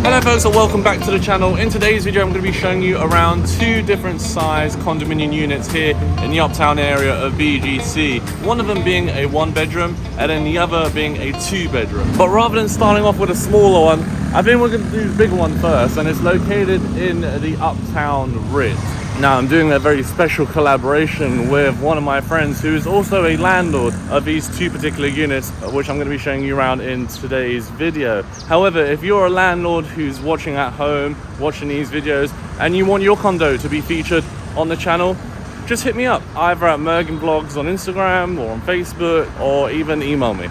Hello folks and welcome back to the channel. In today's video I'm going to be showing you around two different size condominium units here in the Uptown area of BGC. One of them being a 1-bedroom and then the other being a 2-bedroom. But rather than starting off with a smaller one, I think we're going to do the bigger one first, and it's located in the Uptown Ritz. Now I'm doing a very special collaboration with one of my friends who is also a landlord of these two particular units, which I'm going to be showing you around in today's video. However, if you're a landlord who's watching at home, watching these videos, and you want your condo to be featured on the channel, just hit me up either at Mergim blogs on Instagram or on Facebook, or even email me.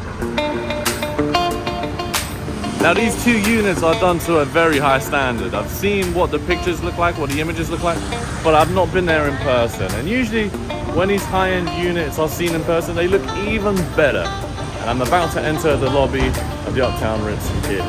Now these two units are done to a very high standard. I've seen what the pictures look like, what the images look like, but I've not been there in person. And usually when these high-end units are seen in person, they look even better. And I'm about to enter the lobby of the Uptown Ritz here.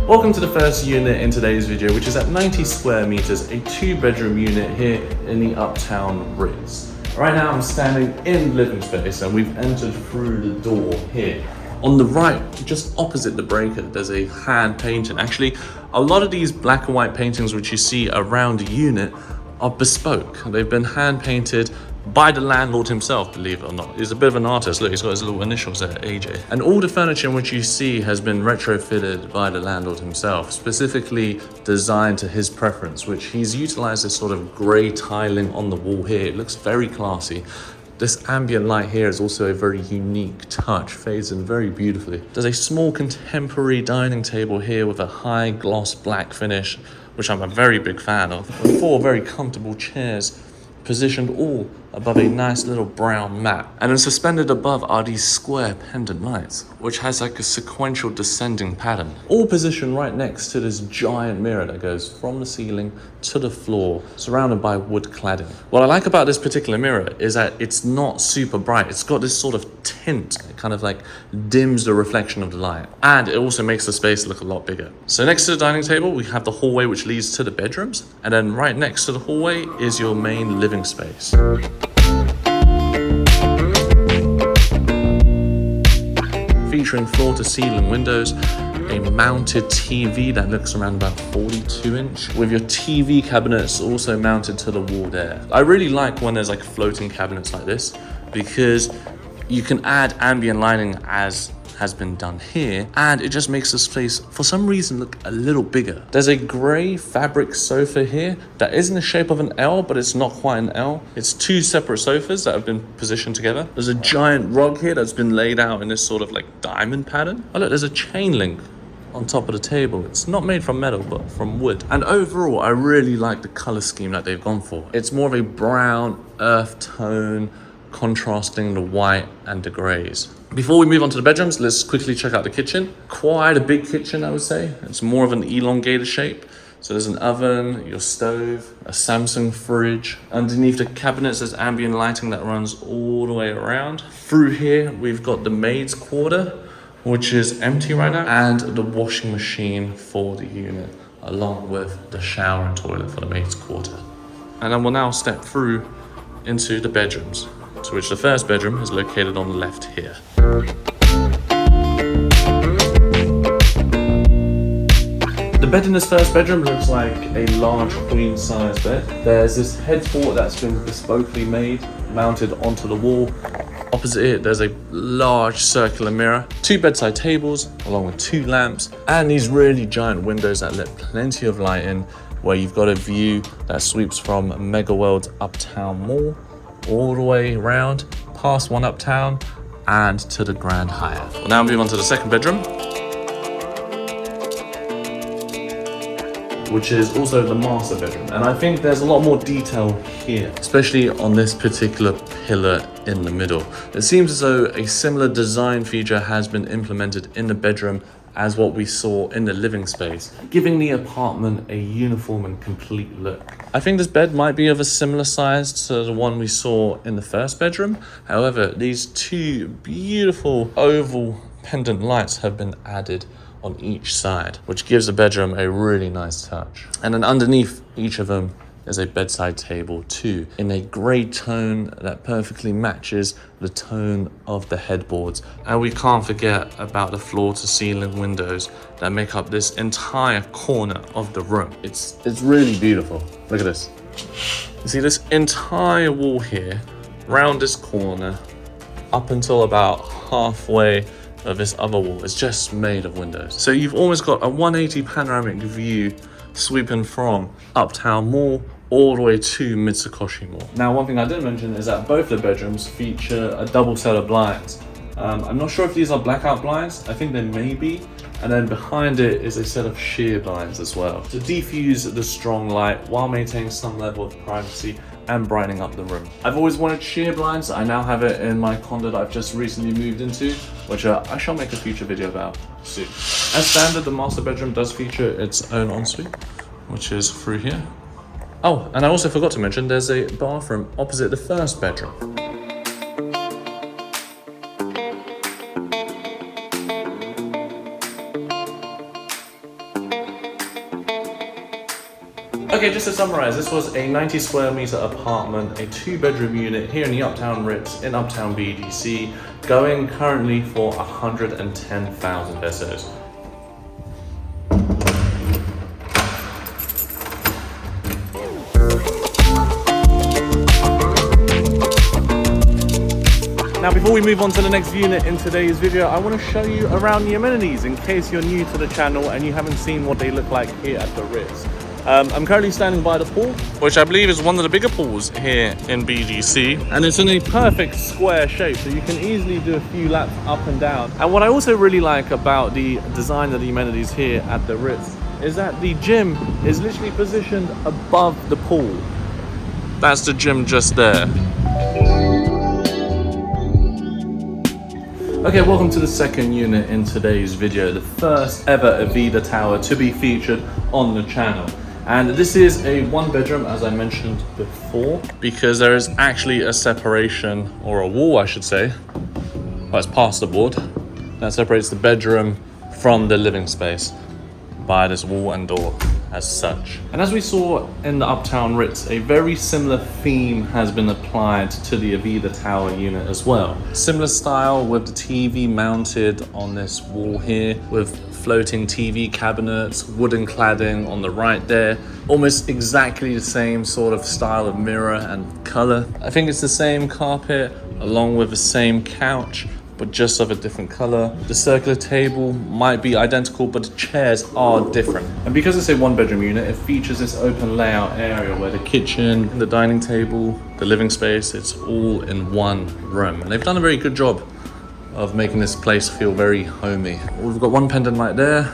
Welcome to the first unit in today's video, which is at 90 square meters, a 2-bedroom unit here in the Uptown Ritz. Right now I'm standing in living space and we've entered through the door here. On the right, just opposite the breaker, there's a hand painting. Actually, a lot of these black and white paintings which you see around the unit are bespoke. They've been hand painted by the landlord himself, believe it or not. He's a bit of an artist. Look, he's got his little initials there, AJ. And all the furniture in which you see has been retrofitted by the landlord himself, specifically designed to his preference, which he's utilized this sort of gray tiling on the wall here. It looks very classy. This ambient light here is also a very unique touch, fades in very beautifully. There's a small contemporary dining table here with a high gloss black finish, which I'm a very big fan of. 4 very comfortable chairs positioned all above a nice little brown mat. And then suspended above are these square pendant lights, which has like a sequential descending pattern. All positioned right next to this giant mirror that goes from the ceiling to the floor, surrounded by wood cladding. What I like about this particular mirror is that it's not super bright. It's got this sort of tint. It kind of like dims the reflection of the light. And it also makes the space look a lot bigger. So next to the dining table, we have the hallway which leads to the bedrooms. And then right next to the hallway is your main living space. Featuring floor-to-ceiling windows, a mounted TV that looks around about 42-inch, with your TV cabinets also mounted to the wall there. I really like when there's like floating cabinets like this, because you can add ambient lighting as has been done here, and it just makes the space for some reason look a little bigger. There's a grey fabric sofa here that is in the shape of an L, but it's not quite an L. It's 2 separate sofas that have been positioned together. There's a giant rug here that's been laid out in this sort of like diamond pattern. Oh look, there's a chain link on top of the table. It's not made from metal, but from wood. And overall, I really like the color scheme that they've gone for. It's more of a brown earth tone, contrasting the white and the grays. Before we move on to the bedrooms, let's quickly check out the kitchen. Quite a big kitchen, I would say. It's more of an elongated shape. So there's an oven, your stove, a Samsung fridge. Underneath the cabinets, there's ambient lighting that runs all the way around. Through here, we've got the maid's quarter, which is empty right now, and the washing machine for the unit, along with the shower and toilet for the maid's quarter. And then we'll now step through into the bedrooms, to which the first bedroom is located on the left here. The bed in this first bedroom looks like a large queen size bed. There's this headboard that's been bespokely made, mounted onto the wall. Opposite it, there's a large circular mirror, 2 bedside tables, along with 2 lamps, and these really giant windows that let plenty of light in, where you've got a view that sweeps from MegaWorld's Uptown Mall all the way around, past One Uptown, and to the Grand Hyatt. We'll now move on to the second bedroom, which is also the master bedroom. And I think there's a lot more detail here, especially on this particular pillar in the middle. It seems as though a similar design feature has been implemented in the bedroom as what we saw in the living space, giving the apartment a uniform and complete look. I think this bed might be of a similar size to the one we saw in the first bedroom. However, these 2 beautiful oval pendant lights have been added on each side, which gives the bedroom a really nice touch. And then underneath each of them is a bedside table too, in a grey tone that perfectly matches the tone of the headboards. And we can't forget about the floor to ceiling windows that make up this entire corner of the room. It's really beautiful. Look at this. You see this entire wall here, round this corner, up until about halfway of this other wall is just made of windows. So you've almost got a 180 panoramic view sweeping from Uptown Mall all the way to Mitsukoshi Mall. Now, one thing I didn't mention is that both the bedrooms feature a double set of blinds. I'm not sure if these are blackout blinds. I think they may be. And then behind it is a set of sheer blinds as well to diffuse the strong light while maintaining some level of privacy and brightening up the room. I've always wanted sheer blinds. I now have it in my condo that I've just recently moved into, which I shall make a future video about soon. As standard, the master bedroom does feature its own ensuite, which is through here. Oh, and I also forgot to mention there's a bathroom opposite the first bedroom. Okay, just to summarize, this was a 90 square meter apartment, a 2-bedroom unit here in the Uptown Ritz in Uptown BGC, going currently for 110,000 pesos. Now, before we move on to the next unit in today's video, I want to show you around the amenities in case you're new to the channel and you haven't seen what they look like here at the Ritz. I'm currently standing by the pool, which I believe is one of the bigger pools here in BGC, and it's in a perfect square shape, so you can easily do a few laps up and down. And what I also really like about the design of the amenities here at the Ritz is that the gym is literally positioned above the pool. That's the gym just there. Okay, welcome to the second unit in today's video, the first ever Avida Tower to be featured on the channel. And this is a 1-bedroom, as I mentioned before, because there is actually a separation, or a wall I should say, well, it's plasterboard, that separates the bedroom from the living space by this wall and door as such. And as we saw in the Uptown Ritz, a very similar theme has been applied to the Avida Tower unit as well. Similar style with the TV mounted on this wall here, with floating TV cabinets, wooden cladding on the right there. Almost exactly the same sort of style of mirror and color. I think it's the same carpet along with the same couch, but just of a different color. The circular table might be identical, but the chairs are different. And because it's a 1-bedroom unit, it features this open layout area where the kitchen, the dining table, the living space, it's all in one room. And they've done a very good job of making this place feel very homey. We've got one pendant right there,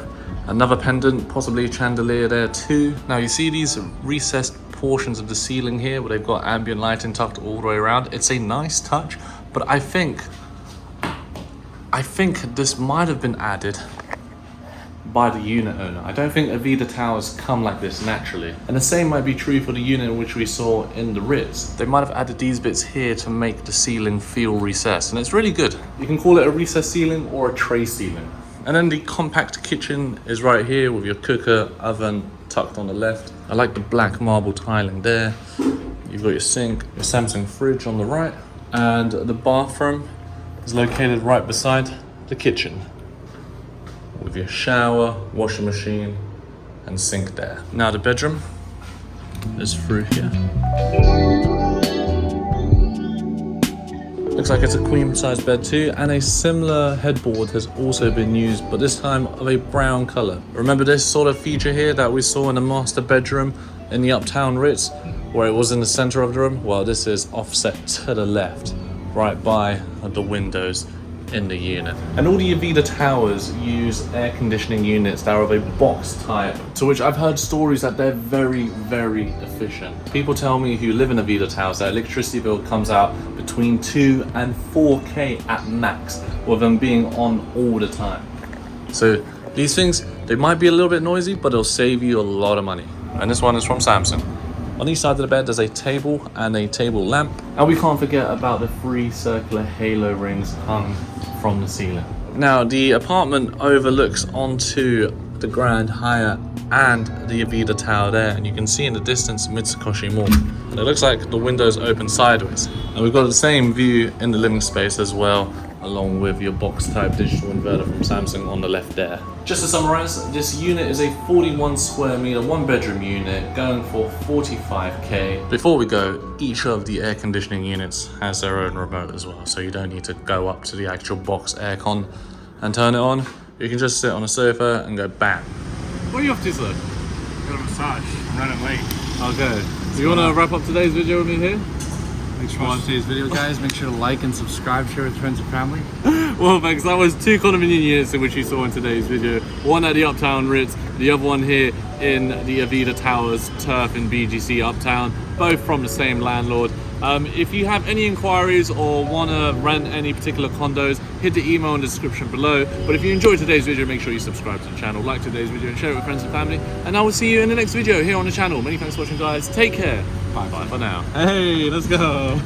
another pendant, possibly a chandelier there too. Now you see these recessed portions of the ceiling here where they've got ambient lighting tucked all the way around. It's a nice touch, but I think this might have been added by the unit owner. I don't think Avida Towers come like this naturally. And the same might be true for the unit which we saw in the Ritz. They might have added these bits here to make the ceiling feel recessed, and it's really good. You can call it a recessed ceiling or a tray ceiling. And then the compact kitchen is right here with your cooker, oven tucked on the left. I like the black marble tiling there. You've got your sink, your Samsung fridge on the right, and the bathroom is located right beside the kitchen with your shower, washing machine, and sink there. Now the bedroom is through here. Looks like it's a queen-size bed too, and a similar headboard has also been used, but this time of a brown color. Remember this sort of feature here that we saw in the master bedroom in the Uptown Ritz, where it was in the center of the room? Well, this is offset to the left, right by the windows in the unit. And all the Avida Towers use air conditioning units that are of a box type, to which I've heard stories that they're very, very efficient. People tell me who live in Avida Towers that electricity bill comes out between 2 and 4K at max, with them being on all the time. So these things, they might be a little bit noisy, but they'll save you a lot of money. And this one is from Samsung. On each side of the bed, there's a table and a table lamp. And we can't forget about the 3 circular halo rings hung from the ceiling. Now, the apartment overlooks onto the Grand Hyatt and the Avida Tower there, and you can see in the distance Mitsukoshi Mall. And it looks like the windows open sideways. And we've got the same view in the living space as well, along with your box type digital inverter from Samsung on the left there. Just to summarize, this unit is a 41 square meter, 1-bedroom unit going for 45k. Before we go, each of the air conditioning units has their own remote as well, so you don't need to go up to the actual box aircon and turn it on. You can just sit on a sofa and go bam. What are you off to, sir? Got a massage. I'm running late. Okay. So you want to wrap up today's video with me here? Thanks for watching today's video, guys. Make sure to like and subscribe, share with friends and family. Well, thanks. That was 2 condominium units in which you saw in today's video. One at the Uptown Ritz, the other one here in the Avida Towers turf in BGC Uptown, both from the same landlord. If you have any inquiries or want to rent any particular condos, hit the email in the description below. But if you enjoyed today's video, make sure you subscribe to the channel, like today's video, and share it with friends and family. And I will see you in the next video here on the channel. Many thanks for watching, guys. Take care. Bye for now. Hey, let's go.